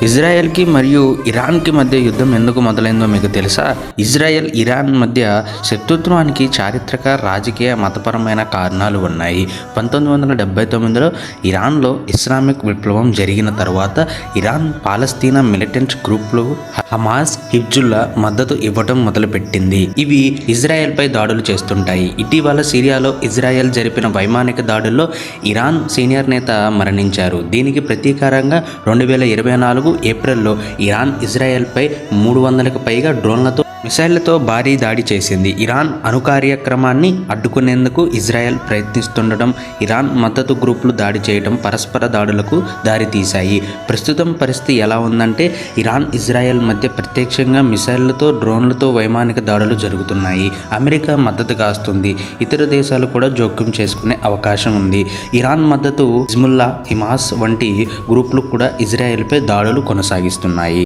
ఇజ్రాయెల్కి మరియు ఇరాన్కి మధ్య యుద్ధం ఎందుకు మొదలైందో మీకు తెలుసా? ఇజ్రాయెల్ ఇరాన్ మధ్య శత్రుత్వానికి చారిత్రక, రాజకీయ, మతపరమైన కారణాలు ఉన్నాయి. 1979లో ఇరాన్లో ఇస్లామిక్ విప్లవం జరిగిన తర్వాత ఇరాన్ పాలస్తీనా మిలిటెంట్ గ్రూప్లు హమాస్, హిజ్బుల్లా మద్దతు ఇవ్వడం మొదలుపెట్టింది. ఇవి ఇజ్రాయెల్పై దాడులు చేస్తుంటాయి. ఇటీవల సిరియాలో ఇజ్రాయెల్ జరిపిన వైమానిక దాడుల్లో ఇరాన్ సీనియర్ నేత మరణించారు. దీనికి ప్రతీకారంగా 2024 ఏప్రిల్లో ఇరాన్ ఇజ్రాయెల్పై 300కి పైగా డ్రోన్లతో, మిసైళ్లతో భారీ దాడి చేసింది. ఇరాన్ అణు కార్యక్రమాన్ని అడ్డుకునేందుకు ఇజ్రాయెల్ ప్రయత్నిస్తుండటం, ఇరాన్ మద్దతు గ్రూపులు దాడి చేయడం పరస్పర దాడులకు దారితీశాయి. ప్రస్తుతం పరిస్థితి ఎలా ఉందంటే ఇరాన్ ఇజ్రాయెల్ మధ్య ప్రత్యక్షంగా మిసైళ్లతో, డ్రోన్లతో వైమానిక దాడులు జరుగుతున్నాయి. అమెరికా మద్దతు కాస్తుంది. ఇతర దేశాలు కూడా జోక్యం చేసుకునే అవకాశం ఉంది. ఇరాన్ మద్దతు హిజ్బుల్లా, హమాస్ వంటి గ్రూపులు కూడా ఇజ్రాయెల్పై దాడులు కొనసాగిస్తున్నాయి.